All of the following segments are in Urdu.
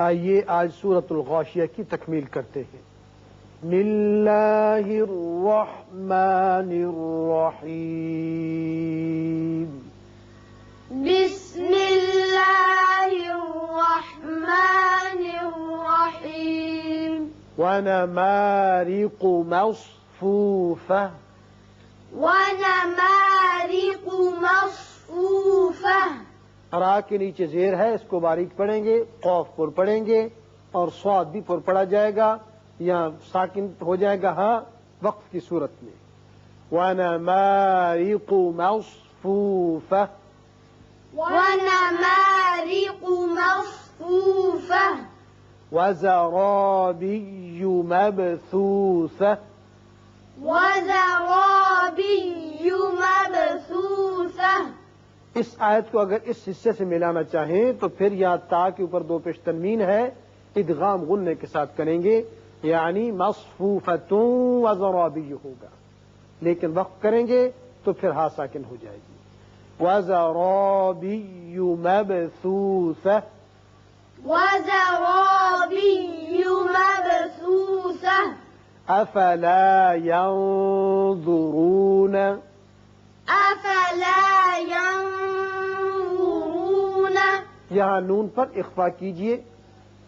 آئیے آج سورۃ الغاشیہ کی تکمیل کرتے ہیں۔ بسم اللہ الرحمن الرحیم، بسم اللہ الرحمن الرحیم، ونمارق مصفوفہ، ونمارق مصفوفہ، را کے نیچے زیر ہے، اس کو باریک پڑھیں گے، قوف پر پڑھیں گے اور صاد بھی پر پڑھا جائے گا، یہاں ساکن ہو جائے گا ہاں وقف کی صورت میں۔ ونمارق مصفوفہ، ونمارق مصفوفہ، وزرابی مبثوثہ، وزرابی مبثوثہ۔ اس آیت کو اگر اس حصے سے ملانا چاہیں تو پھر یا تا کے اوپر دو پیش تنوین ہے، ادغام غننے کے ساتھ کریں گے، یعنی مصفوفۃ وزرابی ہوگا، لیکن وقف کریں گے تو پھر ہا ساکن ہو جائے گی۔ وزرابی مبثوثہ، وزرابی مبثوثہ، افلا ينظرون، افلا ينظرون، یہاں نون پر اخفا کیجئے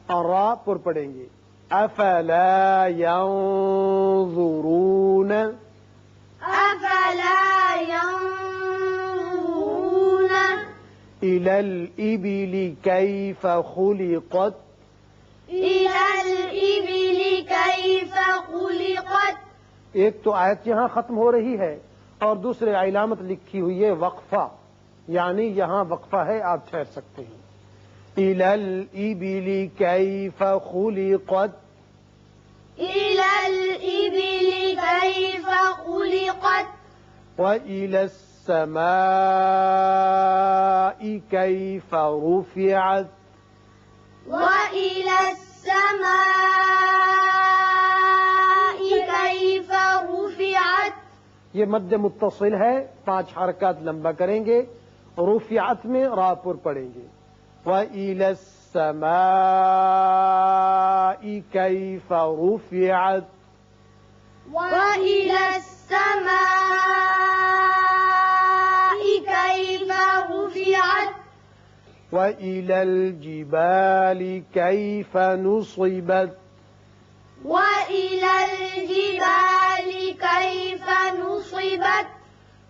اور را پر پڑھیں گے، افلا ينظرون، افلا ينظرون، إلى الإبل كيف خلقت، إلى الإبل كيف خلقت۔ ایک تو آیت یہاں ختم ہو رہی ہے اور دوسرے علامت لکھی ہوئی ہے وقفہ، یعنی یہاں وقفہ ہے، آپ ٹھہر سکتے ہیں۔ إلى الإبل كيف خلقت، إلى الإبل كيف خلقت، وإلى السماء كيف رفعت، وإلى السماء كيف رفعت۔ یہ مد متصل ہے، 5 حرکات لمبا کریں گے، رفعت میں را پر پڑھیں گے، وإلى السماء كيف رفعت، وإلى السماء كيف رفعت، وإلى الجبال كيف نصبت، وإلى الجبال كيف نصبت،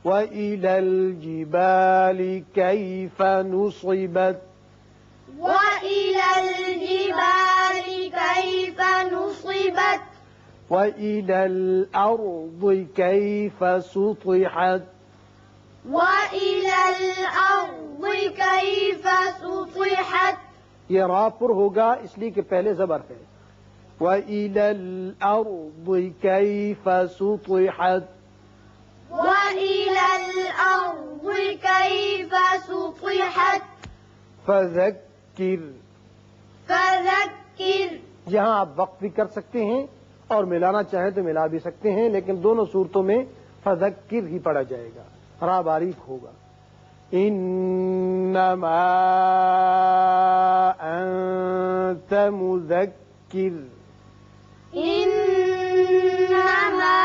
وإلى الجبال كيف نصبت، وإلى الجبال كيف نصبت، وإلى الأرض كيف سطحت، وإلى الأرض كيف سطحت۔ یہ را پر ہوگا اس لیے کہ پہلے زبر ہے، وإلى الأرض كيف سطحت، وإلى الأرض كيف سطحت، فذكر، فذكر، یہاں آپ وقف بھی کر سکتے ہیں اور ملانا چاہیں تو ملا بھی سکتے ہیں، لیکن دونوں صورتوں میں فذکر ہی پڑھا جائے گا، را باریک ہوگا۔ انما انت مذکر، إنما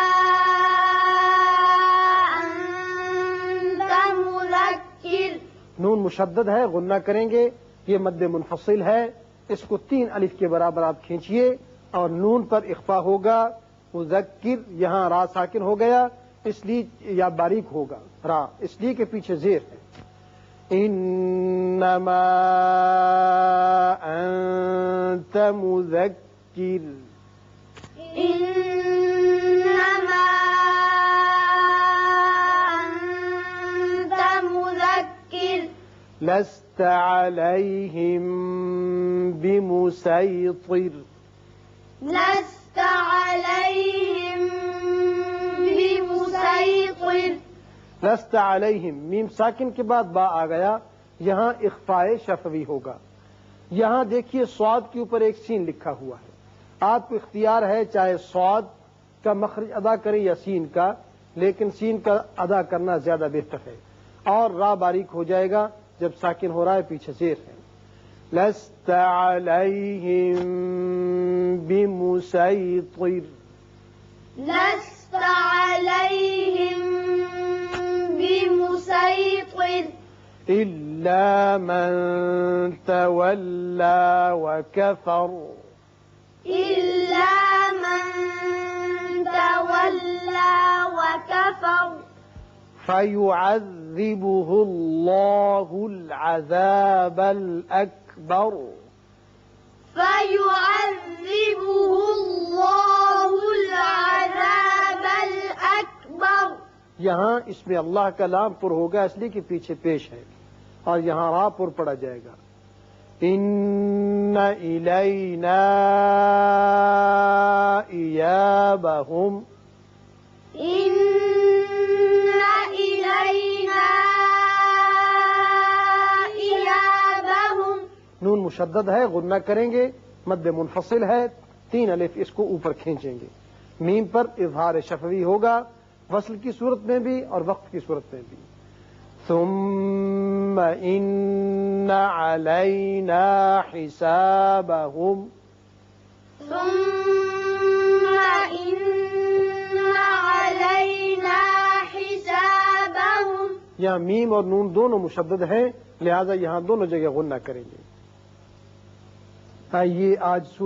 أنت مذكر، نون مشدد ہے، غنہ کریں گے، یہ مد منفصل ہے، اس کو 3 الف کے برابر آپ کھینچیے اور نون پر اخفا ہوگا، مذکر، یہاں را ساکن ہو گیا اس لیے یا باریک ہوگا را، اس لیے کہ پیچھے زیر ہے۔ انما انت مذکر، إنما أنت مذكر، لست عليهم بمسيطر، لست عليهم بمسيطر، لست علیہم، میم ساکن کے بعد با آ گیا، یہاں اخفاء شفوی ہوگا۔ یہاں دیکھیے صاد کے اوپر ایک سین لکھا ہوا ہے، آپ کو اختیار ہے چاہے صاد کا مخرج ادا کریں یا سین کا، لیکن سین کا ادا کرنا زیادہ بہتر ہے، اور را باریک ہو جائے گا جب ساکن ہو رہا ہے، پیچھے زیر ہے۔ لست عليهم بمسيطر لست عليهم بمسيطر إلا من تولى وكفر إلا من تولى وكفر فيعذبه الله العذاب الأكبر فيعذبه الله العذاب الأكبر. یہاں اس میں اللہ کا لام پر ہوگا اس لیے کہ پیچھے پیش ہے، اور یہاں را پر پڑا جائے گا. ان الینا ایابہم إن إلينا إيابهم. نون مشدد ہے، غنہ کریں گے، مد منفصل ہے، 3 الف اس کو اوپر کھینچیں گے. میم پر اظہار شفوی ہوگا، وصل کی صورت میں بھی اور وقف کی صورت میں بھی. ثم ان علینا حسابہم ثم إن علينا حسابهم. یہاں میم اور نون دونوں مشدد ہیں، لہذا یہاں دونوں جگہ غنہ کریں گے. آئیے آج سورہ